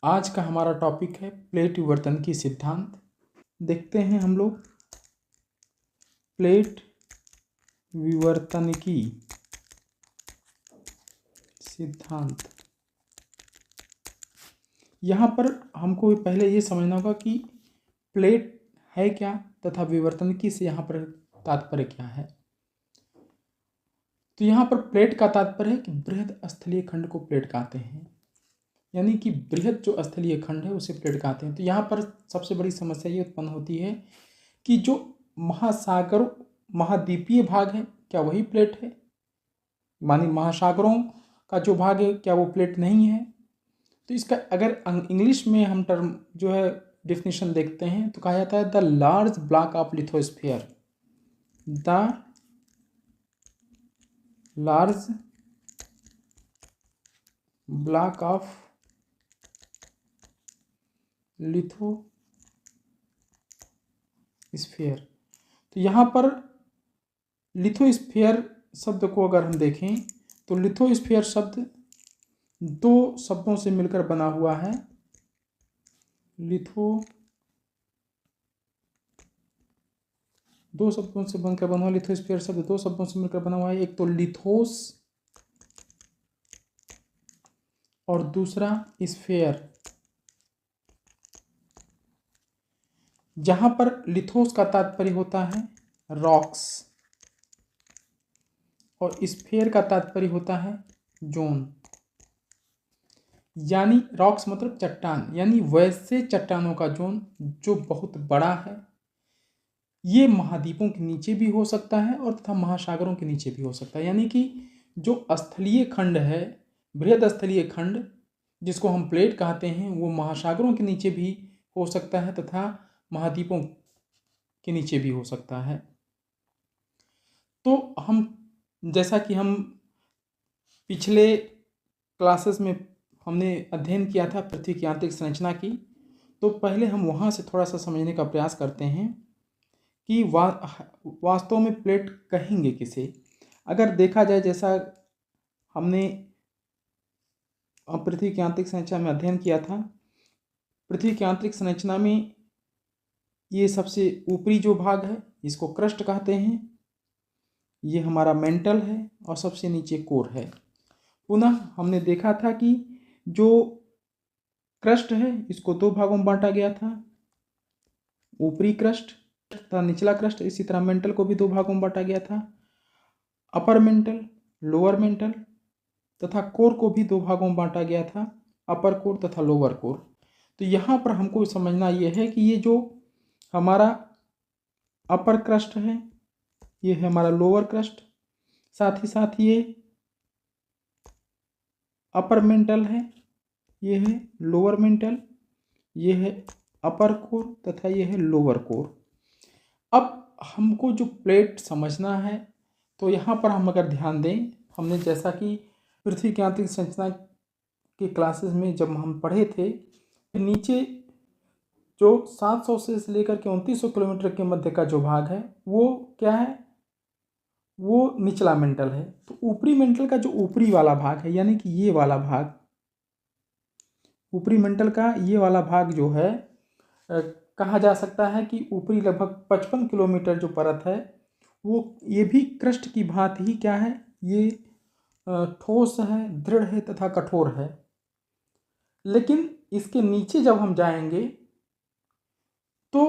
आज का हमारा टॉपिक है प्लेट विवर्तन की सिद्धांत। देखते हैं हम लोग प्लेट विवर्तन की सिद्धांत। यहाँ पर हमको पहले ये समझना होगा कि प्लेट है क्या तथा विवर्तन की से यहाँ पर तात्पर्य क्या है। तो यहाँ पर प्लेट का तात्पर्य है कि बृहद स्थलीय खंड को प्लेट कहते हैं, यानी कि बृहद जो स्थलीय खंड है उसे प्लेट कहते हैं। तो यहाँ पर सबसे बड़ी समस्या ये उत्पन्न होती है कि जो महासागर महाद्वीपीय भाग है क्या वही प्लेट है, मानी महासागरों का जो भाग है क्या वो प्लेट नहीं है। तो इसका अगर इंग्लिश में हम टर्म जो है डिफिनेशन देखते हैं तो कहा जाता है the large block of lithosphere, the large block of lithosphere. तो यहाँ पर लिथोस्फीयर शब्द को अगर हम देखें तो लिथोस्फीयर शब्द दो शब्दों से मिलकर बना हुआ है। दो शब्दों से बनकर बना हुआ लिथोस्फीयर शब्द दो शब्दों से मिलकर बना हुआ है। एक तो लिथोस और दूसरा स्फीयर। जहां पर लिथोस का तात्पर्य होता है रॉक्स और स्फीयर का तात्पर्य होता है जोन, यानी रॉक्स मतलब चट्टान, यानी वैसे चट्टानों का जोन जो बहुत बड़ा है। ये महाद्वीपों के नीचे भी हो सकता है और तथा महासागरों के नीचे भी हो सकता है, यानी कि जो स्थलीय खंड है, बृहद स्थलीय खंड जिसको हम प्लेट कहते हैं, वो महासागरों के नीचे भी हो सकता है तथा महाद्वीपों के नीचे भी हो सकता है। तो हम जैसा कि हम पिछले क्लासेस में हमने अध्ययन किया था पृथ्वी की आंतरिक संरचना की, तो पहले हम वहाँ से थोड़ा सा समझने का प्रयास करते हैं कि वास्तव में प्लेट कहेंगे किसे। अगर देखा जाए जैसा हमने पृथ्वी की आंतरिक संरचना में अध्ययन किया था, पृथ्वी की आंतरिक संरचना में ये सबसे ऊपरी जो भाग है इसको क्रस्ट कहते हैं, ये हमारा मेंटल है और सबसे नीचे कोर है। पुनः हमने देखा था कि जो क्रस्ट है इसको दो भागों में बांटा गया था, ऊपरी क्रस्ट तथा निचला क्रस्ट। इसी तरह मेंटल को भी दो भागों में बांटा गया था, अपर मेंटल, लोअर मेंटल, तथा कोर को भी दो भागों में बांटा गया था, अपर कोर तथा लोअर कोर। तो यहाँ पर हमको समझना यह है कि ये जो हमारा अपर क्रस्ट है ये है हमारा लोअर क्रस्ट, साथ ही साथ ये अपर मेंटल है, ये है लोअर मेंटल, ये है अपर कोर तथा ये है लोअर कोर। अब हमको जो प्लेट समझना है तो यहाँ पर हम अगर ध्यान दें, हमने जैसा कि पृथ्वी की आंतरिक संरचना के क्लासेस में जब हम पढ़े थे, नीचे जो 700 से लेकर के 2900 किलोमीटर के मध्य का जो भाग है वो क्या है, वो निचला मेंटल है। तो ऊपरी मेंटल का जो ऊपरी वाला भाग है, यानी कि ये वाला भाग, ऊपरी मेंटल का ये वाला भाग जो है कहा जा सकता है कि ऊपरी लगभग 55 किलोमीटर जो परत है वो ये भी क्रस्ट की भांति ही क्या है, ये ठोस है, दृढ़ है तथा कठोर है। लेकिन इसके नीचे जब हम जाएंगे तो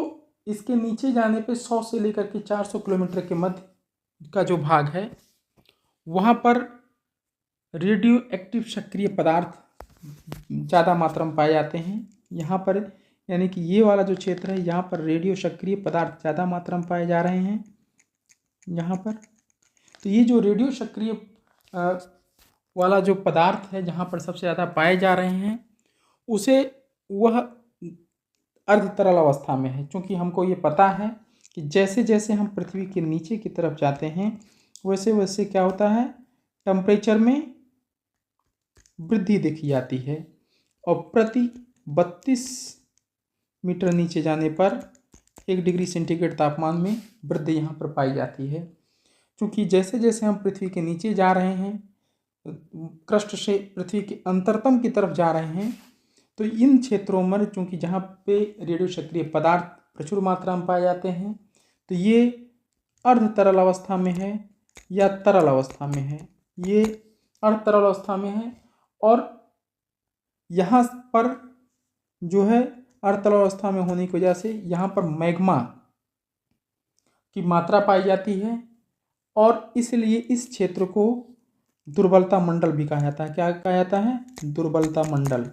इसके नीचे जाने पे 100 से लेकर के 400 किलोमीटर के मध्य का जो भाग है वहाँ पर रेडियो एक्टिव सक्रिय पदार्थ ज़्यादा मात्रा में पाए जाते हैं। यहाँ पर यानी कि ये वाला जो क्षेत्र है यहाँ पर रेडियो सक्रिय पदार्थ ज़्यादा मात्रा में पाए जा रहे हैं यहाँ पर। तो ये जो रेडियो सक्रिय वाला जो पदार्थ है जहाँ पर सबसे ज़्यादा पाए जा रहे हैं उसे वह अर्ध तरल अवस्था में है, क्योंकि हमको ये पता है कि जैसे जैसे हम पृथ्वी के नीचे की तरफ जाते हैं वैसे वैसे क्या होता है, टेम्परेचर में वृद्धि देखी जाती है और प्रति 32 मीटर नीचे जाने पर 1 डिग्री सेंटीग्रेड तापमान में वृद्धि यहाँ पर पाई जाती है। क्योंकि जैसे जैसे हम पृथ्वी के नीचे जा रहे हैं, क्रस्ट से पृथ्वी के अंतरतम की तरफ जा रहे हैं, तो इन क्षेत्रों में चूँकि जहाँ पे रेडियो सक्रिय पदार्थ प्रचुर मात्रा में पाए जाते हैं, तो ये अर्ध तरल अवस्था में है या तरल अवस्था में है। ये अर्ध तरल अवस्था में है और यहाँ पर जो है अर्ध तरल अवस्था में होने की वजह से यहाँ पर मैग्मा की मात्रा पाई जाती है और इसलिए इस क्षेत्र को दुर्बलता मंडल भी कहा जाता है। क्या कहा जाता है? दुर्बलता मंडल।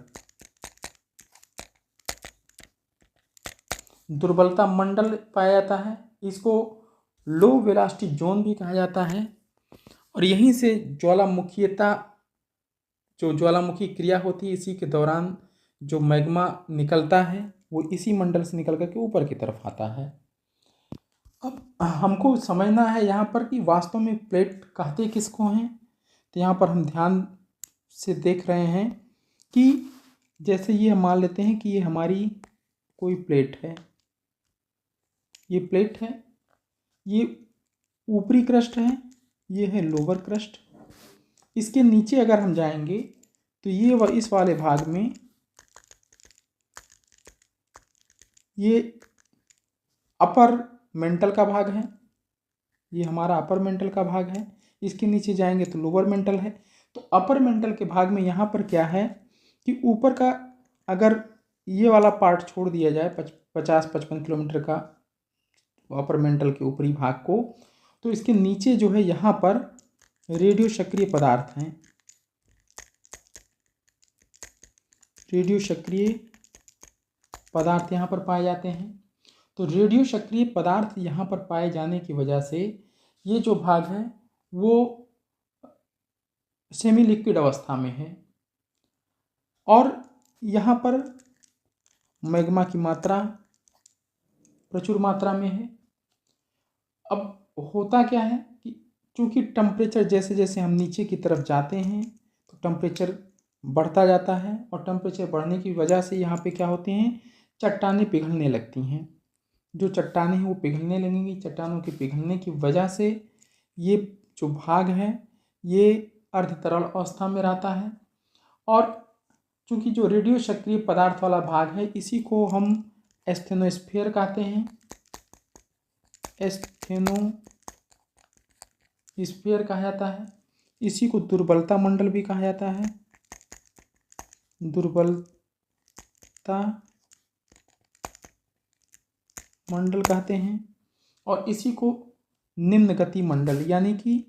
दुर्बलता मंडल पाया जाता है। इसको लो वेलोसिटी जोन भी कहा जाता है और यहीं से ज्वालामुखी क्रिया होती है, इसी के दौरान जो मैग्मा निकलता है वो इसी मंडल से निकल करके ऊपर की तरफ आता है। अब हमको समझना है यहाँ पर कि वास्तव में प्लेट कहते किसको हैं। तो यहाँ पर हम ध्यान से देख रहे हैं कि जैसे ये हम मान लेते हैं कि ये हमारी कोई प्लेट है, ये प्लेट है, ये ऊपरी क्रस्ट है, ये है लोअर क्रस्ट। इसके नीचे अगर हम जाएंगे तो ये इस वाले भाग में ये अपर मेंटल का भाग है, ये हमारा अपर मेंटल का भाग है। इसके नीचे जाएंगे तो लोअर मेंटल है। तो अपर मेंटल के भाग में यहाँ पर क्या है कि ऊपर का अगर ये वाला पार्ट छोड़ दिया जाए 50-55 किलोमीटर का अपर मेंटल के ऊपरी भाग को, तो इसके नीचे जो है यहाँ पर रेडियो सक्रिय पदार्थ हैं। रेडियो सक्रिय पदार्थ यहाँ पर पाए जाते हैं। तो रेडियो सक्रिय पदार्थ यहाँ पर पाए जाने की वजह से ये जो भाग है वो सेमी लिक्विड अवस्था में है और यहाँ पर मैग्मा की मात्रा प्रचुर मात्रा में है। अब होता क्या है कि चूँकि टेम्परेचर जैसे जैसे हम नीचे की तरफ जाते हैं तो टेम्परेचर बढ़ता जाता है और टेम्परेचर बढ़ने की वजह से यहाँ पे क्या होते हैं, चट्टानें पिघलने लगती हैं। जो चट्टानें हैं वो पिघलने लगेंगी। चट्टानों के पिघलने की वजह से ये जो भाग है ये अर्ध तरल अवस्था में रहता है और चूँकि जो रेडियो सक्रिय पदार्थ वाला भाग है इसी को हम एस्थेनोस्फीयर कहते हैं। एस्थेनोस्फीयर कहा जाता है। इसी को दुर्बलता मंडल भी कहा जाता है। दुर्बलता मंडल कहते हैं और इसी को निम्न गति मंडल यानी कि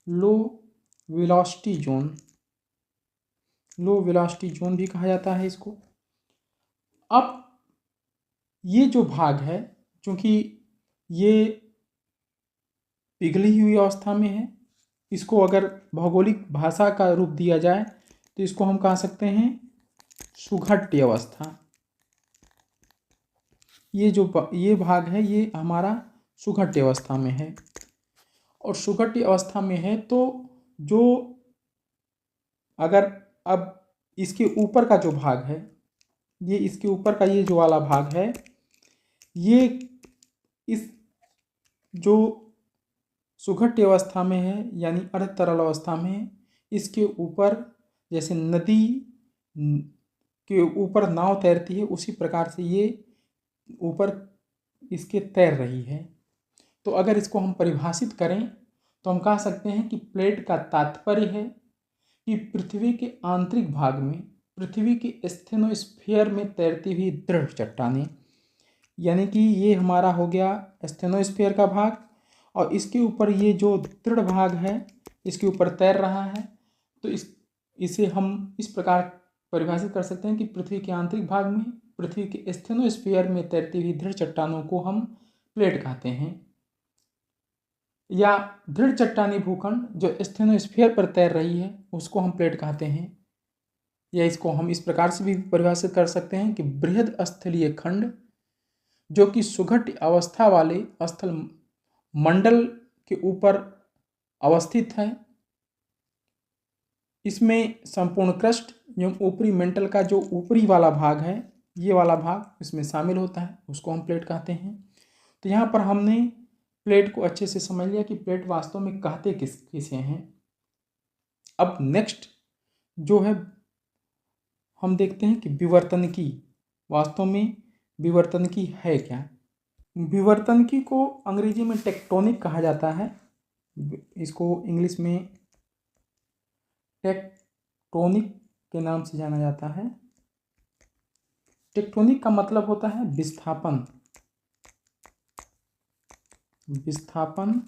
लो वेलोसिटी जोन भी कहा जाता है इसको। अब ये जो भाग है क्योंकि ये पिघली हुई अवस्था में है, इसको अगर भौगोलिक भाषा का रूप दिया जाए तो इसको हम कह सकते हैं सुघट्य अवस्था। ये भाग है ये हमारा सुघट्य अवस्था में है और सुघट्य अवस्था में है तो जो अगर अब इसके ऊपर का जो भाग है ये इसके ऊपर का ये जो वाला भाग है ये इस जो सुघट्य अवस्था में है यानी अर्ध तरल अवस्था में है, इसके ऊपर जैसे नदी के ऊपर नाव तैरती है उसी प्रकार से ये ऊपर इसके तैर रही है। तो अगर इसको हम परिभाषित करें तो हम कह सकते हैं कि प्लेट का तात्पर्य है कि पृथ्वी के आंतरिक भाग में पृथ्वी के स्टेनोस्फीयर में तैरती हुई दृढ़ चट्टानें, यानी कि ये हमारा हो गया स्टेनोस्फीयर का भाग और इसके ऊपर ये जो दृढ़ भाग है इसके ऊपर तैर रहा है। तो इसे हम इस प्रकार परिभाषित कर सकते हैं कि पृथ्वी के आंतरिक भाग में पृथ्वी के स्टेनोस्फीयर में तैरती हुई दृढ़ चट्टानों को हम प्लेट कहते हैं या दृढ़ चट्टानी भूखंड जो स्टेनोस्फीयर पर तैर रही है उसको हम प्लेट कहते हैं। या इसको हम इस प्रकार से भी परिभाषित कर सकते हैं कि बृहद स्थलीय खंड जो कि सुघट्य अवस्था वाले स्थल मंडल के ऊपर अवस्थित है, इसमें संपूर्ण क्रस्ट एवं ऊपरी मेंटल का जो ऊपरी वाला भाग है ये वाला भाग इसमें शामिल होता है, उसको हम प्लेट कहते हैं। तो यहाँ पर हमने प्लेट को अच्छे से समझ लिया कि प्लेट वास्तव में कहते किसे हैं। अब नेक्स्ट जो है हम देखते हैं कि विवर्तनिकी वास्तव में विवर्तनिकी है क्या। विवर्तनिकी को अंग्रेजी में टेक्टोनिक कहा जाता है, इसको इंग्लिश में टेक्टोनिक के नाम से जाना जाता है। टेक्टोनिक का मतलब होता है विस्थापन, विस्थापन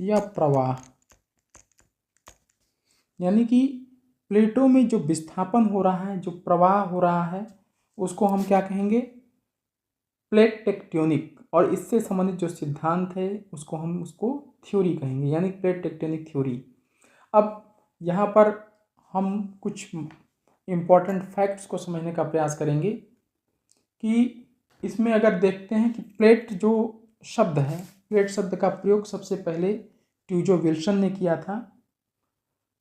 या प्रवाह, यानी कि प्लेटों में जो विस्थापन हो रहा है, जो प्रवाह हो रहा है, उसको हम क्या कहेंगे, प्लेट टेक्टोनिक। और इससे संबंधित जो सिद्धांत है उसको हम थ्योरी कहेंगे, यानी प्लेट टेक्टोनिक थ्योरी। अब यहाँ पर हम कुछ इम्पॉर्टेंट फैक्ट्स को समझने का प्रयास करेंगे कि इसमें अगर देखते हैं कि प्लेट जो शब्द है, प्लेट शब्द का प्रयोग सबसे पहले ट्यूजो विल्सन ने किया था,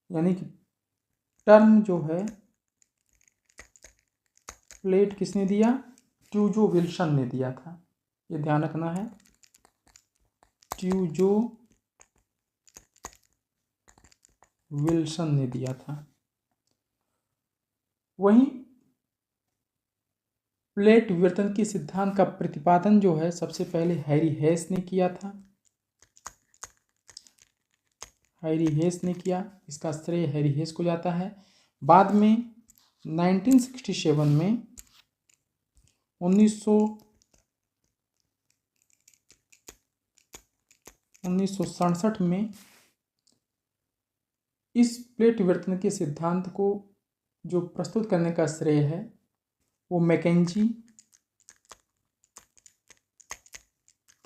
यानी कि टर्म जो है प्लेट किसने दिया, ट्यूजो विल्सन ने दिया था, ये ध्यान रखना है, ट्यूजो विल्सन ने दिया था। वहीं प्लेट विवर्तन के सिद्धांत का प्रतिपादन जो है सबसे पहले हैरी हेस ने किया था, हैरी हेस ने किया, इसका श्रेय हैरी हेस को जाता है। बाद में 1967 में 1967 में इस प्लेट विवर्तन के सिद्धांत को जो प्रस्तुत करने का श्रेय है वो मैकेंजी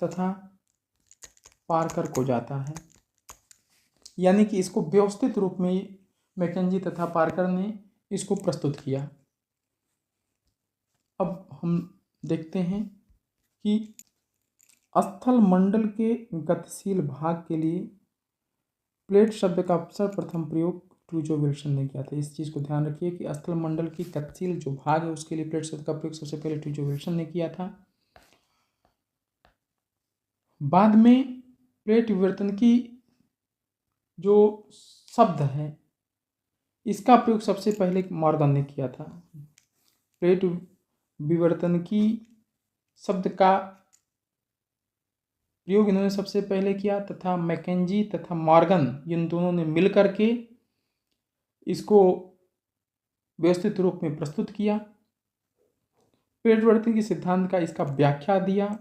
तथा पार्कर को जाता है, यानी कि इसको व्यवस्थित रूप में मैकेंजी तथा पार्कर ने इसको प्रस्तुत किया। अब हम देखते हैं कि स्थल मंडल के गतिशील भाग के लिए प्लेट शब्द का सर्वप्रथम प्रयोग ट्यूजो विल्सन ने किया था। इस चीज़ को ध्यान रखिए कि स्थल मंडल की गतिशील जो भाग है उसके लिए प्लेट शब्द का प्रयोग सबसे पहले ट्यूजो विल्सन ने किया था। बाद में प्लेट विवर्तन की जो शब्द है इसका प्रयोग सबसे पहले मॉर्गन ने किया था। प्लेट विवर्तन की शब्द का प्रयोग इन्होंने सबसे पहले किया तथा मैकेंजी तथा मॉर्गन इन दोनों ने मिलकर के इसको व्यवस्थित रूप में प्रस्तुत किया। प्लेट विवर्तन के सिद्धांत का इसका व्याख्या दिया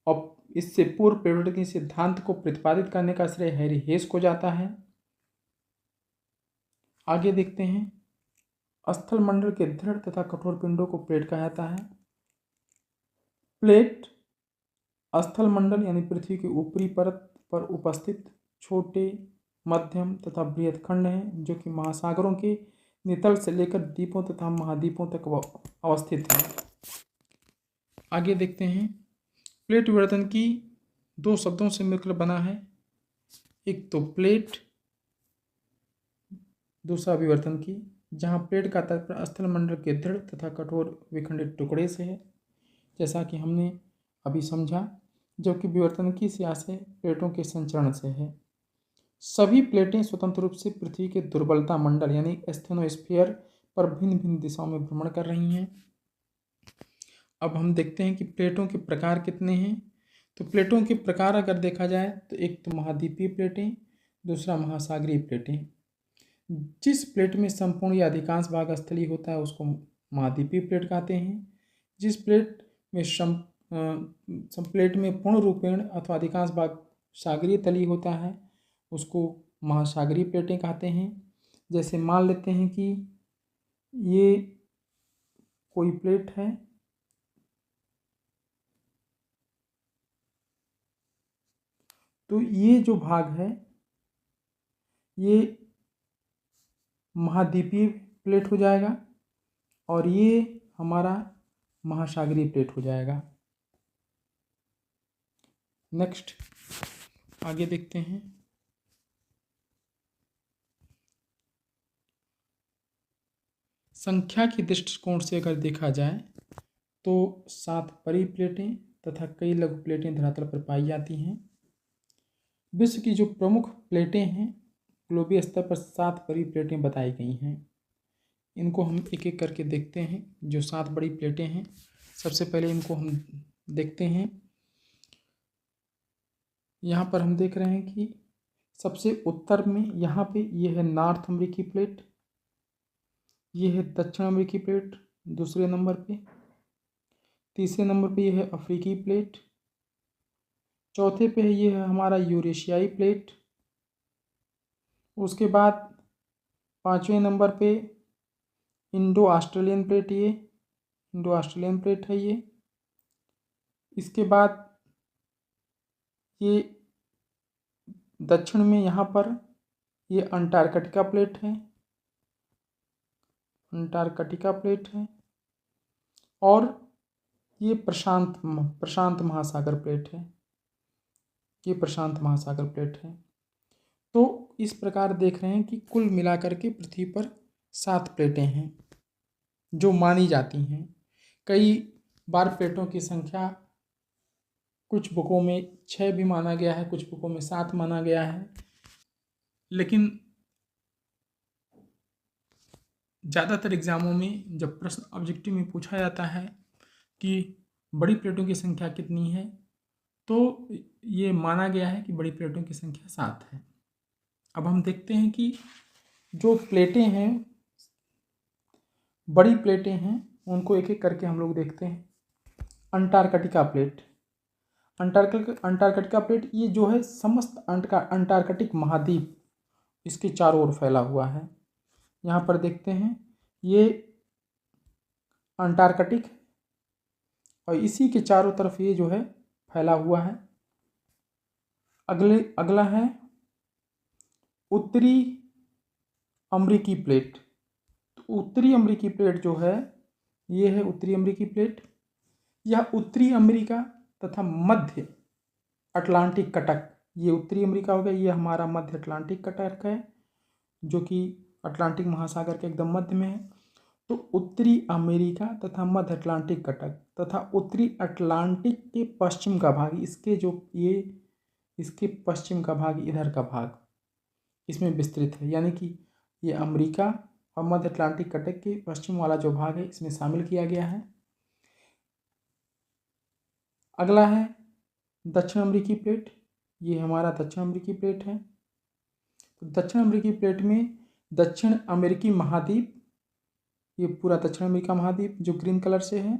और इससे पूर्व प्लेट विवर्तन के सिद्धांत को प्रतिपादित करने का श्रेय हैरी हेस को जाता है। आगे देखते हैं, स्थल मंडल के दृढ़ तथा कठोर पिंडों को प्लेट कहा जाता है। प्लेट स्थल मंडल यानी पृथ्वी की ऊपरी परत पर उपस्थित छोटे, मध्यम तथा बृहद खंड हैं जो कि महासागरों के नितल से लेकर द्वीपों तथा महाद्वीपों तक अवस्थित हैं। आगे देखते हैं, प्लेट विवर्तन की दो शब्दों से मिलकर बना है, एक तो प्लेट, दूसरा विवर्तन की, जहाँ प्लेट का तात्पर्य स्थल मंडल के दृढ़ तथा कठोर विखंडित टुकड़े से है, जैसा कि हमने अभी समझा, जबकि विवर्तनिकी से आशय प्लेटों के संचरण से है। सभी प्लेटें स्वतंत्र रूप से पृथ्वी के दुर्बलता मंडल यानी एस्थेनोस्फीयर पर भिन्न भिन्न दिशाओं में भ्रमण कर रही हैं। अब हम देखते हैं कि प्लेटों के प्रकार कितने हैं। तो प्लेटों के प्रकार अगर देखा जाए तो एक तो महाद्वीपीय प्लेटें, दूसरा महासागरीय प्लेटें। जिस प्लेट में संपूर्ण या अधिकांश भाग स्थलीय होता है उसको महाद्वीपीय प्लेट कहते हैं। जिस प्लेट में प्लेट में पूर्ण रूपेण अथवा अधिकांश भाग सागरीय तलीय होता है उसको महासागरीय प्लेटें कहते हैं। जैसे मान लेते हैं कि ये कोई प्लेट है, तो ये जो भाग है ये महाद्वीपीय प्लेट हो जाएगा और ये हमारा महासागरीय प्लेट हो जाएगा। नेक्स्ट आगे देखते हैं, संख्या के दृष्टिकोण से अगर देखा जाए तो 7 परिप्लेटें तथा कई लघु प्लेटें धरातल पर पाई जाती हैं। विश्व की जो प्रमुख प्लेटें हैं ग्लोबीय स्तर पर 7 परिप्लेटें बताई गई हैं। इनको हम एक एक करके देखते हैं। जो 7 बड़ी प्लेटें हैं, सबसे पहले इनको हम देखते हैं। यहाँ पर हम देख रहे हैं कि सबसे उत्तर में यहाँ पे ये है नॉर्थ अमेरिकी प्लेट, ये है दक्षिण अमेरिकी प्लेट दूसरे नंबर पे, तीसरे नंबर पे ये है अफ्रीकी प्लेट, चौथे पे है ये है हमारा यूरेशियाई प्लेट, उसके बाद 5वें नंबर पे इंडो ऑस्ट्रेलियन प्लेट, ये इंडो ऑस्ट्रेलियन प्लेट है ये। इसके बाद ये दक्षिण में यहाँ पर ये अंटार्कटिका प्लेट है, अंटार्कटिका प्लेट है, और ये प्रशांत महासागर प्लेट है, ये प्रशांत महासागर प्लेट है। तो इस प्रकार देख रहे हैं कि कुल मिलाकर के पृथ्वी पर 7 प्लेटें हैं जो मानी जाती हैं। कई बार प्लेटों की संख्या कुछ बुकों में 6 भी माना गया है, कुछ बुकों में 7 माना गया है, लेकिन ज़्यादातर एग्जामों में जब प्रश्न ऑब्जेक्टिव में पूछा जाता है कि बड़ी प्लेटों की संख्या कितनी है, तो ये माना गया है कि बड़ी प्लेटों की संख्या 7 है। अब हम देखते हैं कि जो प्लेटें हैं, बड़ी प्लेटें हैं, उनको एक एक करके हम लोग देखते हैं। अंटार्कटिका प्लेट, अंटार्कटिका प्लेट ये जो है समस्त अंटार्कटिक महाद्वीप इसके चारों ओर फैला हुआ है। यहाँ पर देखते हैं ये अंटार्कटिक और इसी के चारों तरफ ये जो है फैला हुआ है। अगला है उत्तरी अमेरिकी प्लेट। तो उत्तरी अमेरिकी प्लेट जो है ये है उत्तरी अमेरिकी प्लेट। यह उत्तरी अमेरिका तथा मध्य अटलांटिक कटक, ये उत्तरी अमेरिका हो गया, ये हमारा मध्य अटलांटिक कटक है जो कि अटलांटिक महासागर के एकदम मध्य में है। तो उत्तरी अमेरिका तथा मध्य अटलांटिक कटक तथा उत्तरी अटलांटिक के पश्चिम का भाग, इसके जो ये इसके पश्चिम का भाग, इधर का भाग इसमें विस्तृत है, यानी कि ये अमेरिका और मध्य अटलांटिक कटक के पश्चिम वाला जो भाग है इसमें शामिल किया गया है। अगला है दक्षिण अमेरिकी प्लेट, ये हमारा दक्षिण अमेरिकी प्लेट है। तो दक्षिण अमेरिकी प्लेट में दक्षिण अमेरिकी महाद्वीप, ये पूरा दक्षिण अमेरिका महाद्वीप जो ग्रीन कलर से है,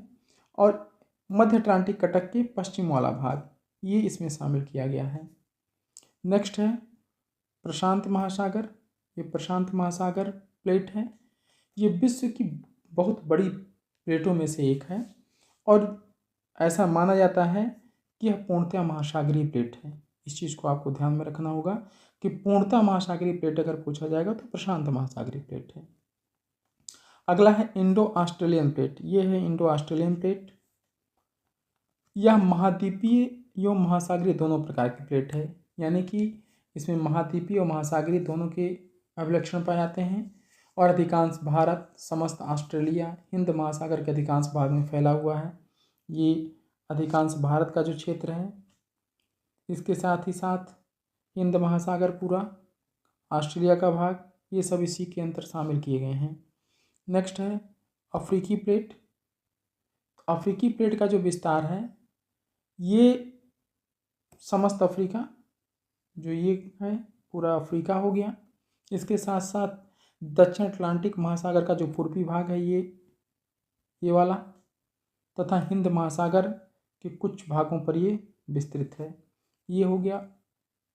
और मध्य अटलांटिक कटक के पश्चिम वाला भाग ये इसमें शामिल किया गया है। नेक्स्ट है प्रशांत महासागर, ये प्रशांत महासागर प्लेट है। ये विश्व की बहुत बड़ी प्लेटों में से एक है और ऐसा माना जाता है कि यह पूर्णतः महासागरीय प्लेट है। इस चीज़ को आपको ध्यान में रखना होगा कि पूर्णतः महासागरीय प्लेट अगर पूछा जाएगा तो प्रशांत महासागरीय प्लेट है। अगला है इंडो ऑस्ट्रेलियन प्लेट, ये है इंडो ऑस्ट्रेलियन प्लेट। यह महाद्वीपीय एवं महासागरीय दोनों प्रकार की प्लेट है, यानी कि इसमें महाद्वीपीय और महासागरीय दोनों के अभिलक्षण पाए जाते हैं और अधिकांश भारत, समस्त ऑस्ट्रेलिया, हिंद महासागर के अधिकांश भाग में फैला हुआ है। ये अधिकांश भारत का जो क्षेत्र है, इसके साथ ही साथ हिंद महासागर पूरा, ऑस्ट्रेलिया का भाग, ये सब इसी के अंतर शामिल किए गए हैं। नेक्स्ट है अफ्रीकी प्लेट। अफ्रीकी प्लेट का जो विस्तार है ये समस्त अफ्रीका, जो ये है पूरा अफ्रीका हो गया। इसके साथ साथ दक्षिण अटलांटिक महासागर का जो पूर्वी भाग है ये वाला, तथा हिंद महासागर के कुछ भागों पर ये विस्तृत है। ये हो गया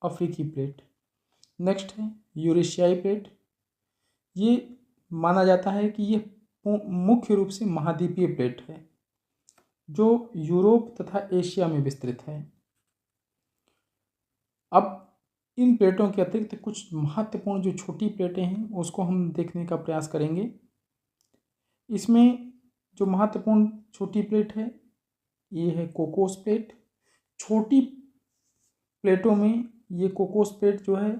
अफ्रीकी प्लेट। नेक्स्ट है यूरेशियाई प्लेट। ये माना जाता है कि ये मुख्य रूप से महाद्वीपीय प्लेट है जो यूरोप तथा एशिया में विस्तृत है। अब इन प्लेटों के अतिरिक्त कुछ महत्वपूर्ण जो छोटी प्लेटें हैं उसको हम देखने का प्रयास करेंगे। इसमें जो महत्वपूर्ण छोटी प्लेट है ये है कोकोस प्लेट। छोटी प्लेटों में ये कोकोस प्लेट जो है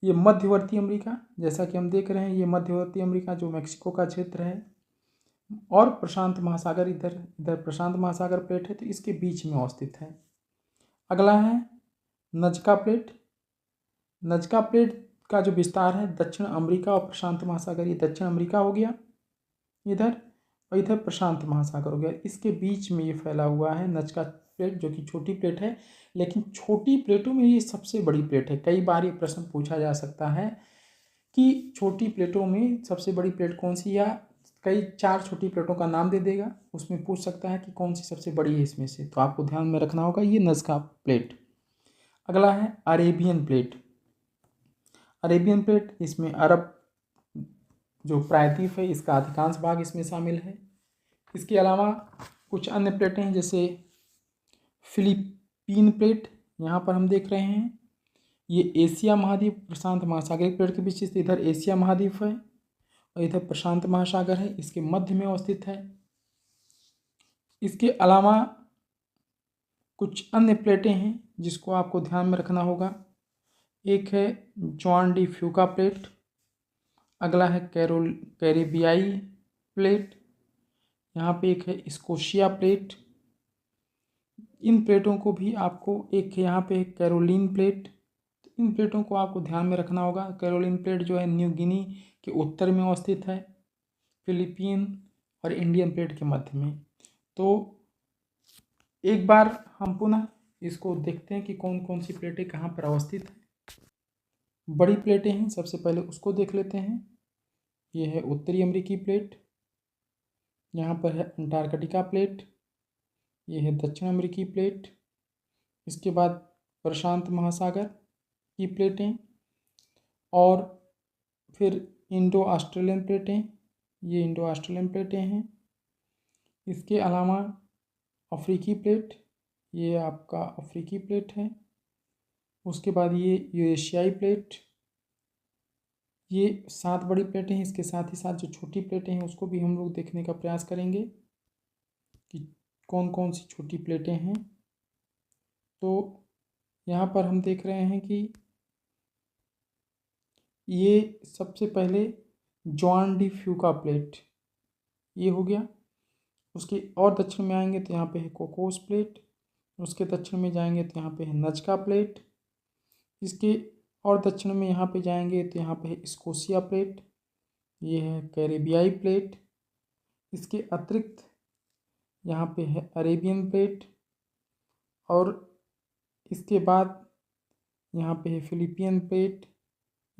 ये मध्यवर्ती अमेरिका, जैसा कि हम देख रहे हैं, ये मध्यवर्ती अमेरिका जो मेक्सिको का क्षेत्र है और प्रशांत महासागर, इधर प्रशांत महासागर प्लेट है, तो इसके बीच में अवस्थित है। अगला है नजका प्लेट। नजका प्लेट का जो विस्तार है दक्षिण अमेरिका और प्रशांत महासागर, ये दक्षिण अमेरिका हो गया। इधर, और इधर प्रशांत महासागर हो गया। इसके बीच में ये फैला हुआ है नजका प्लेट, जो कि छोटी प्लेट है, लेकिन छोटी प्लेटों में ये सबसे बड़ी प्लेट है। कई बार ये प्रश्न पूछा जा सकता है कि छोटी प्लेटों में सबसे बड़ी प्लेट कौन सी, या कई 4 छोटी प्लेटों का नाम दे देगा, उसमें पूछ सकता है कि कौन सी सबसे बड़ी है इसमें से। तो आपको ध्यान में रखना होगा ये नजका प्लेट। अगला है अरेबियन प्लेट। अरेबियन प्लेट, इसमें अरब जो प्रायद्वीप है इसका अधिकांश भाग इसमें शामिल है। इसके अलावा कुछ अन्य प्लेटें हैं, जैसे फिलीपीन प्लेट यहाँ पर हम देख रहे हैं। ये एशिया महाद्वीप प्रशांत महासागर प्लेट के बीच स्थित, इधर एशिया महाद्वीप है और इधर प्रशांत महासागर है, इसके मध्य में अवस्थित है। इसके अलावा कुछ अन्य प्लेटें हैं जिसको आपको ध्यान में रखना होगा। एक है जॉन डी फ्यूका प्लेट, अगला है कैरिबियाई प्लेट, यहाँ पे एक है स्कोशिया प्लेट। इन प्लेटों को भी आपको, एक यहाँ पे कैरोलिन प्लेट, तो इन प्लेटों को आपको ध्यान में रखना होगा। कैरोलिन प्लेट जो है न्यू गिनी के उत्तर में अवस्थित है, फिलीपीन और इंडियन प्लेट के मध्य में। तो एक बार हम पुनः इसको देखते हैं कि कौन कौन सी प्लेटें कहाँ पर अवस्थित हैं। बड़ी प्लेटें हैं, सबसे पहले उसको देख लेते हैं। ये है उत्तरी अमेरिकी प्लेट, यहाँ पर है अंटार्कटिका प्लेट, ये है दक्षिण अमेरिकी प्लेट, इसके बाद प्रशांत महासागर की प्लेटें, और फिर इंडो ऑस्ट्रेलियन प्लेटें, ये इंडो ऑस्ट्रेलियन प्लेटें हैं। इसके अलावा अफ्रीकी प्लेट, ये आपका अफ्रीकी प्लेट है। उसके बाद ये यूरेशियाई प्लेट, ये 7 बड़ी प्लेटें हैं। इसके साथ ही साथ जो छोटी प्लेटें हैं उसको भी हम लोग देखने का प्रयास करेंगे कि कौन कौन सी छोटी प्लेटें हैं। तो यहाँ पर हम देख रहे हैं कि ये सबसे पहले जॉन डी फ्यूका प्लेट ये हो गया। उसके और दक्षिण में आएंगे तो यहाँ पे है कोकोस प्लेट, उसके दक्षिण में जाएंगे तो यहाँ पे है नजका प्लेट, इसके और दक्षिण में यहाँ पे जाएंगे तो यहाँ पे है स्कोशिया प्लेट, ये है कैरिबियाई प्लेट। इसके अतिरिक्त यहाँ पे है अरेबियन प्लेट, और इसके बाद यहाँ पे है फिलिपियन प्लेट,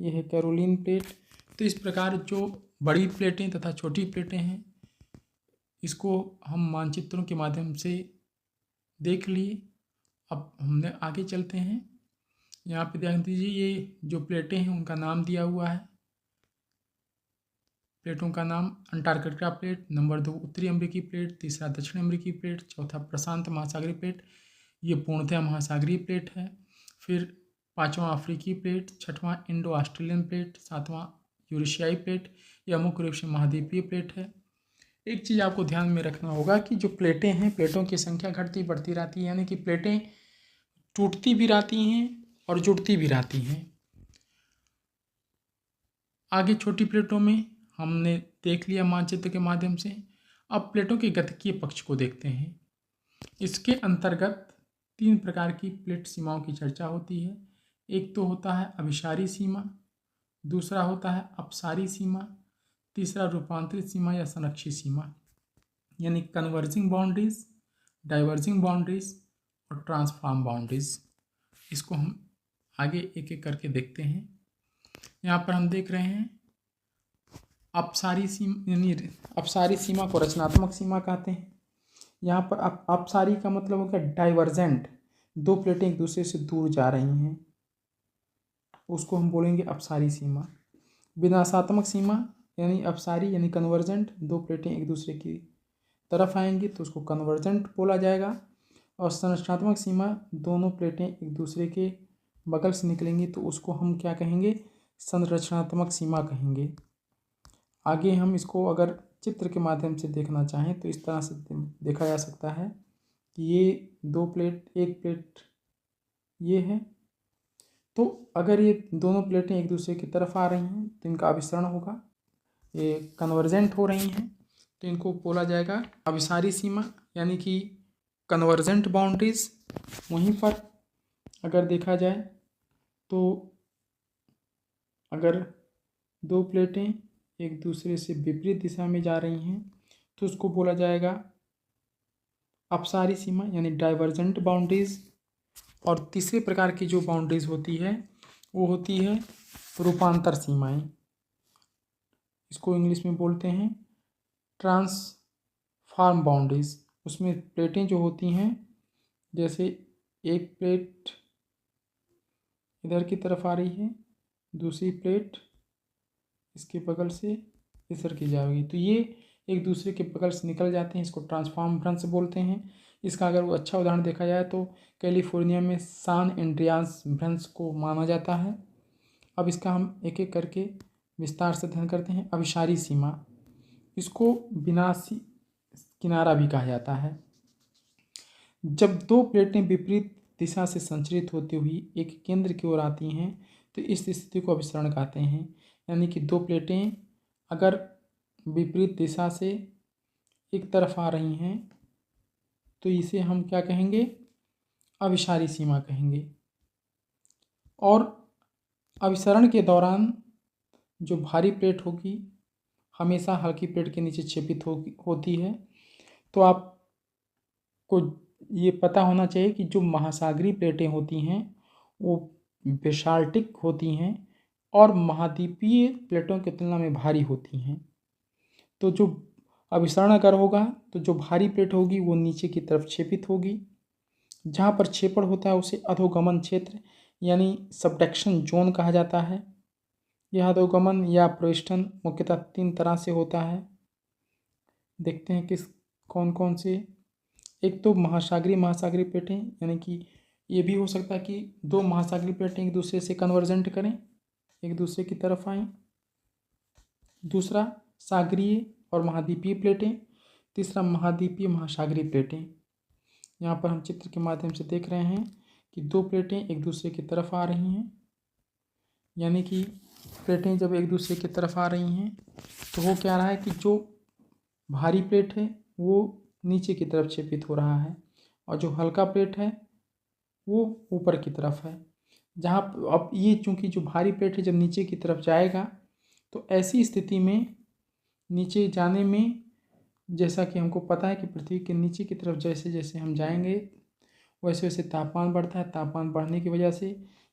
ये है कैरोलिन प्लेट। तो इस प्रकार जो बड़ी प्लेटें तथा छोटी प्लेटें हैं इसको हम मानचित्रों के माध्यम से देख लिए। अब हमने आगे चलते हैं। यहाँ पे ध्यान दीजिए, ये जो प्लेटें हैं उनका नाम दिया हुआ है। प्लेटों का नाम अंटार्कटिका प्लेट, नंबर 2 उत्तरी अमेरिकी प्लेट, तीसरा दक्षिण अमेरिकी प्लेट, चौथा प्रशांत महासागरीय प्लेट, ये पूर्णतः महासागरीय प्लेट है। फिर 5वां अफ्रीकी प्लेट, 6वां इंडो ऑस्ट्रेलियन प्लेट, 7वां यूरेशियाई प्लेट, यह मुख्य रूप से महाद्वीपीय प्लेट है। एक चीज़ आपको ध्यान में रखना होगा कि जो प्लेटें हैं, प्लेटों की संख्या घटती बढ़ती रहती है, यानी कि प्लेटें टूटती भी रहती हैं और जुड़ती भी रहती हैं। आगे छोटी प्लेटों में हमने देख लिया मानचित्र के माध्यम से। अब प्लेटों के गतिकीय पक्ष को देखते हैं। इसके अंतर्गत 3 प्रकार की प्लेट सीमाओं की चर्चा होती है। एक तो होता है अभिसारी सीमा, दूसरा होता है अपसारी सीमा, तीसरा रूपांतरित सीमा या संरक्षित सीमा, यानी कन्वर्जिंग बाउंड्रीज, डाइवर्जिंग बाउंड्रीज और ट्रांसफॉर्म बाउंड्रीज। इसको हम आगे एक एक करके देखते हैं। यहाँ पर हम देख रहे हैं अपसारी सीमा, यानी अपसारी सीमा को रचनात्मक सीमा कहते हैं। यहाँ पर अपसारी का मतलब होगा डाइवर्जेंट, 2 प्लेटें एक दूसरे से दूर जा रही हैं, उसको हम बोलेंगे अपसारी सीमा। विनाशात्मक सीमा यानी अपसारी यानी कन्वर्जेंट, 2 प्लेटें एक दूसरे की तरफ आएंगी तो उसको कन्वर्जेंट बोला जाएगा। और संरचनात्मक सीमा, दोनों प्लेटें एक दूसरे के बगल से निकलेंगी तो उसको हम क्या कहेंगे, संरचनात्मक सीमा कहेंगे। आगे हम इसको अगर चित्र के माध्यम से देखना चाहें तो इस तरह से देखा जा सकता है कि ये 2 प्लेट, एक प्लेट ये है, तो अगर ये दोनों प्लेटें एक दूसरे की तरफ आ रही हैं तो इनका अभिसरण होगा, ये कन्वर्जेंट हो रही हैं तो इनको बोला जाएगा अभिसारी सीमा, यानी कि कन्वर्जेंट बाउंड्रीज। वहीं पर अगर देखा जाए तो अगर 2 प्लेटें एक दूसरे से विपरीत दिशा में जा रही हैं तो उसको बोला जाएगा अपसारी सीमा यानी डाइवर्जेंट बाउंड्रीज। और तीसरे प्रकार की जो बाउंड्रीज होती है वो होती है रूपांतर सीमाएं। इसको इंग्लिश में बोलते हैं ट्रांसफॉर्म बाउंड्रीज। उसमें प्लेटें जो होती हैं, जैसे एक प्लेट इधर की तरफ आ रही है, दूसरी प्लेट इसके बगल से इधर की जाएगी, तो ये एक दूसरे के बगल से निकल जाते हैं। इसको ट्रांसफॉर्म भ्रंश बोलते हैं। इसका अगर वो अच्छा उदाहरण देखा जाए तो कैलिफोर्निया में सान एंड्रियास भ्रंश को माना जाता है। अब इसका हम एक एक करके विस्तार से अध्ययन करते हैं। अभिसारी सीमा, इसको विनाशी किनारा भी कहा जाता है। जब दो प्लेटें विपरीत दिशा से संचरित होती हुई एक केंद्र की ओर आती हैं तो इस स्थिति को अभिसरण कहते हैं। यानी कि दो प्लेटें अगर विपरीत दिशा से एक तरफ आ रही हैं तो इसे हम क्या कहेंगे, अभिसारी सीमा कहेंगे। और अभिसरण के दौरान जो भारी प्लेट होगी हमेशा हल्की प्लेट के नीचे छेपित होती है। तो आपको ये पता होना चाहिए कि जो महासागरीय प्लेटें होती हैं वो बेसाल्टिक होती हैं और महाद्वीपीय प्लेटों की तुलना में भारी होती हैं। तो जो अभिसरण अगर होगा तो जो भारी प्लेट होगी वो नीचे की तरफ छेपित होगी। जहाँ पर छेपड़ होता है उसे अधोगमन क्षेत्र यानी सबडक्शन जोन कहा जाता है। यह अधोगमन या प्रोस्टन मुख्यतः 3 तरह से होता है। देखते हैं किस कौन कौन से। एक तो महासागरीय प्लेटें, यानी कि ये भी हो सकता है कि दो महासागरीय प्लेटें एक दूसरे से कन्वर्जेंट करें, एक दूसरे की तरफ आएँ। दूसरा सागरीय और महाद्वीपीय प्लेटें। तीसरा महाद्वीपीय महासागरीय प्लेटें। यहाँ पर हम चित्र के माध्यम से देख रहे हैं कि दो प्लेटें एक दूसरे की तरफ आ रही हैं। यानी कि प्लेटें जब एक दूसरे की तरफ आ रही हैं तो हो क्या रहा है कि जो भारी प्लेट है वो नीचे की तरफ छेपित हो रहा है और जो हल्का प्लेट है वो ऊपर की तरफ है। जहाँ अब ये चूँकि जो भारी प्लेट है जब नीचे की तरफ जाएगा तो ऐसी स्थिति में नीचे जाने में, जैसा कि हमको पता है कि पृथ्वी के नीचे की तरफ जैसे जैसे हम जाएंगे वैसे वैसे तापमान बढ़ता है। तापमान बढ़ने की वजह से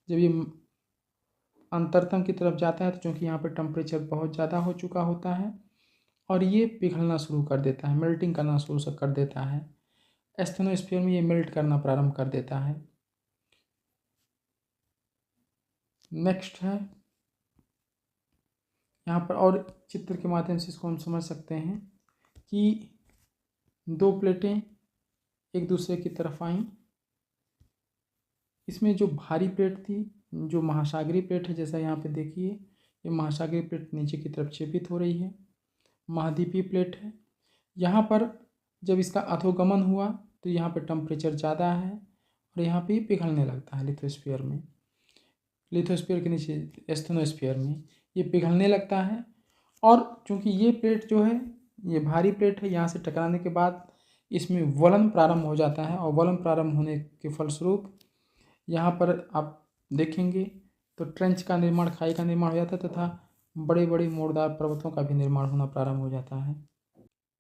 जब ये अंतरतम की तरफ जाता है तो चूँकि यहाँ पर टेम्परेचर बहुत ज़्यादा हो चुका होता है और ये पिघलना शुरू कर देता है, मेल्टिंग करना शुरू कर देता है। एस्थेनोस्फीयर में ये मेल्ट करना प्रारंभ कर देता है। नेक्स्ट है यहाँ पर, और चित्र के माध्यम से इसको हम समझ सकते हैं कि दो प्लेटें एक दूसरे की तरफ आईं। इसमें जो भारी प्लेट थी, जो महासागरीय प्लेट है, जैसा यहाँ पे देखिए ये महासागरीय प्लेट नीचे की तरफ छेपित हो रही है। महाद्वीपीय प्लेट है। यहाँ पर जब इसका अधोगमन हुआ तो यहाँ पर टेम्परेचर ज़्यादा है और यहाँ पे पिघलने लगता है लिथोस्फीयर में। लिथोस्फीयर के नीचे एस्थेनोस्फीयर में ये पिघलने लगता है। और चूँकि ये प्लेट जो है ये भारी प्लेट है, यहाँ से टकराने के बाद इसमें वलन प्रारंभ हो जाता है और वलन प्रारंभ होने के फलस्वरूप यहाँ पर आप देखेंगे तो ट्रेंच का निर्माण, खाई का निर्माण हो जाता है तथा बड़े बड़े मोड़दार पर्वतों का भी निर्माण होना प्रारंभ हो जाता है।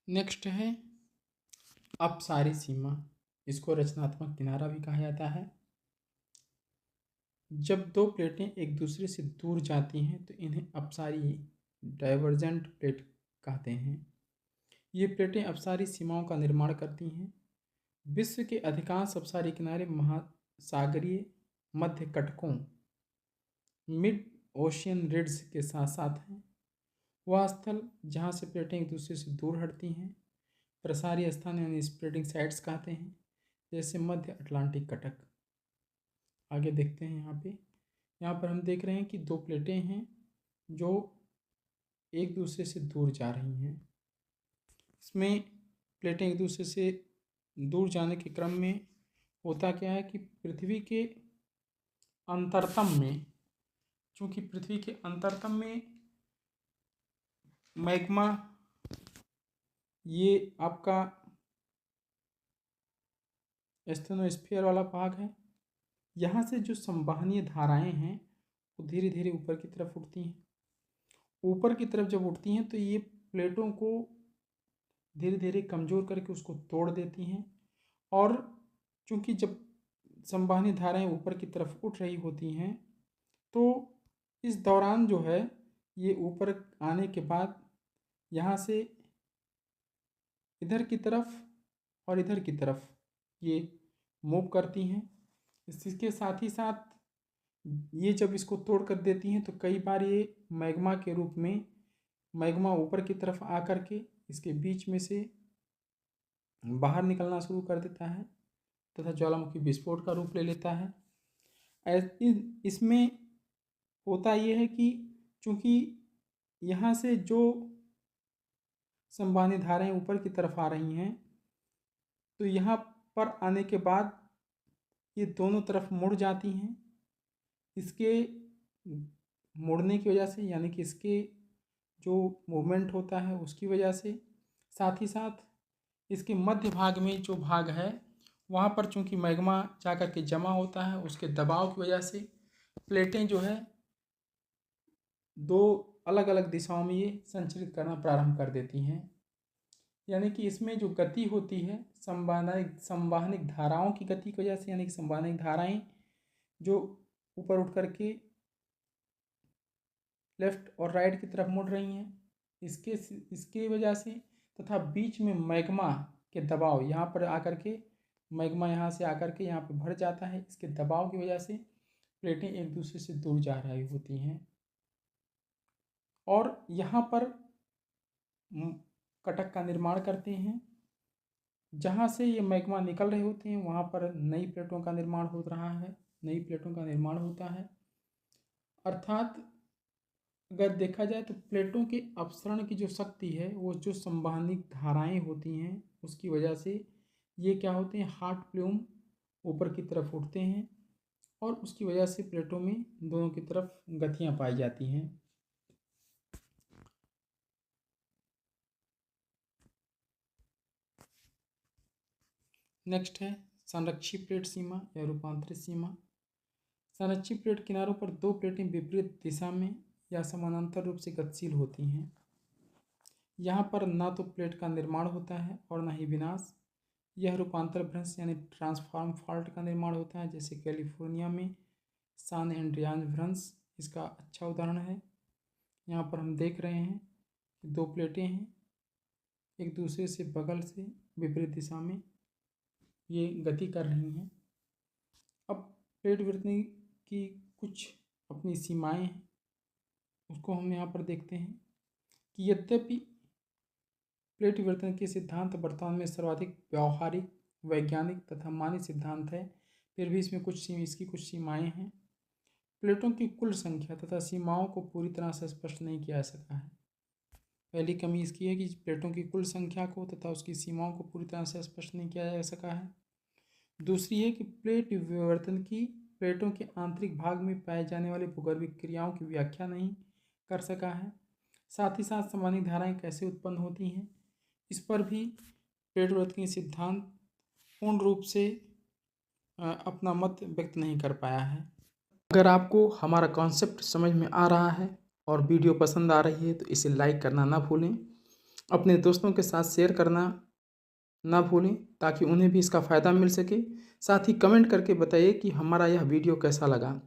नेक्स्ट है अपसारी सीमा। इसको रचनात्मक किनारा भी कहा जाता है। जब दो प्लेटें एक दूसरे से दूर जाती हैं तो इन्हें अपसारी डाइवर्जेंट प्लेट कहते हैं। ये प्लेटें अपसारी सीमाओं का निर्माण करती हैं। विश्व के अधिकांश अपसारी किनारे महासागरीय मध्य कटकों मिड ओशियन रिड्स के साथ साथ हैं। वह स्थल जहाँ से प्लेटें एक दूसरे से दूर हटती हैं प्रसारी स्थान यानी स्प्रेडिंग साइट्स कहते हैं, जैसे मध्य अटलांटिक कटक। आगे देखते हैं यहाँ पर हम देख रहे हैं कि दो प्लेटें हैं जो एक दूसरे से दूर जा रही हैं। इसमें प्लेटें एक दूसरे से दूर जाने के क्रम में होता क्या है कि पृथ्वी के अंतरतम में, चूँकि पृथ्वी के अंतरतम में मैग्मा ये आपका एस्थेनोस्फीयर वाला भाग है, यहाँ से जो संवहनीय धाराएं हैं वो धीरे धीरे ऊपर की तरफ उठती हैं। ऊपर की तरफ जब उठती हैं तो ये प्लेटों को धीरे धीरे कमज़ोर करके उसको तोड़ देती हैं। और चूँकि जब संवहनी धाराएं ऊपर की तरफ उठ रही होती हैं तो इस दौरान जो है ये ऊपर आने के बाद यहाँ से इधर की तरफ और इधर की तरफ ये मूव करती हैं। इसके साथ ही साथ ये जब इसको तोड़ कर देती हैं तो कई बार ये मैग्मा के रूप में मैग्मा ऊपर की तरफ आकर के इसके बीच में से बाहर निकलना शुरू कर देता है तथा ज्वालामुखी विस्फोट का रूप ले लेता है। इसमें होता ये है कि चूँकि यहाँ से जो संवहनी धाराएं ऊपर की तरफ आ रही हैं तो यहाँ पर आने के बाद ये दोनों तरफ मुड़ जाती हैं। इसके मुड़ने की वजह से यानी कि इसके जो मूवमेंट होता है उसकी वजह से, साथ ही साथ इसके मध्य भाग में जो भाग है वहाँ पर चूँकि मैग्मा जाकर के जमा होता है उसके दबाव की वजह से प्लेटें जो है दो अलग अलग दिशाओं में ये संचरित करना प्रारंभ कर देती हैं। यानी कि इसमें जो गति होती है संवहनिक धाराओं की गति की वजह से, यानी कि संवहनिक धाराएं जो ऊपर उठ करके लेफ्ट और राइट की तरफ मुड़ रही हैं इसके वजह से, तथा बीच में मैग्मा के दबाव यहाँ पर आकर के मैग्मा यहाँ से आकर के यहाँ पे भर जाता है, इसके दबाव की वजह से प्लेटें एक दूसरे से दूर जा रही होती हैं और यहाँ पर कटक का निर्माण करते हैं। जहाँ से ये मैग्मा निकल रहे होते हैं वहाँ पर नई प्लेटों का निर्माण हो रहा है, नई प्लेटों का निर्माण होता है। अर्थात अगर देखा जाए तो प्लेटों के अपसरण की जो शक्ति है वो जो संवहनिक धाराएं होती हैं उसकी वजह से ये क्या होते हैं, हार्ट प्लूम ऊपर की तरफ उठते हैं और उसकी वजह से प्लेटों में दोनों की तरफ गतियाँ पाई जाती हैं। नेक्स्ट है संरक्षी प्लेट सीमा या रूपांतरित सीमा। संरक्षी प्लेट किनारों पर दो प्लेटें विपरीत दिशा में या समानांतर रूप से गतिशील होती हैं। यहाँ पर ना तो प्लेट का निर्माण होता है और ना ही विनाश। यह रूपांतर भ्रंश यानी ट्रांसफॉर्म फॉल्ट का निर्माण होता है, जैसे कैलिफोर्निया में सान एंड्रियाज भ्रंश इसका अच्छा उदाहरण है। यहाँ पर हम देख रहे हैं कि दो प्लेटें हैं, एक दूसरे से बगल से विपरीत दिशा में ये गति कर रही हैं। अब प्लेट विवर्तन की कुछ अपनी सीमाएं हैं, उसको हम यहाँ पर देखते हैं कि यद्यपि प्लेट विवर्तन के सिद्धांत वर्तमान में सर्वाधिक व्यावहारिक, वैज्ञानिक तथा मान्य सिद्धांत है, फिर भी इसमें इसकी कुछ सीमाएं हैं। प्लेटों की कुल संख्या तथा सीमाओं को पूरी तरह से स्पष्ट नहीं किया जा सका है। पहली कमी इसकी है कि प्लेटों की कुल संख्या को तथा उसकी सीमाओं को पूरी तरह से स्पष्ट नहीं किया जा सका है। दूसरी है कि प्लेट विवर्तन की प्लेटों के आंतरिक भाग में पाए जाने वाली भूगर्भिक क्रियाओं की व्याख्या नहीं कर सका है। साथ ही साथ संवहनी धाराएं कैसे उत्पन्न होती हैं इस पर भी प्लेट विवर्तन सिद्धांत पूर्ण रूप से अपना मत व्यक्त नहीं कर पाया है। अगर आपको हमारा कॉन्सेप्ट समझ में आ रहा है और वीडियो पसंद आ रही है तो इसे लाइक करना ना भूलें, अपने दोस्तों के साथ शेयर करना ना भूलें ताकि उन्हें भी इसका फ़ायदा मिल सके। साथ ही कमेंट करके बताइए कि हमारा यह वीडियो कैसा लगा।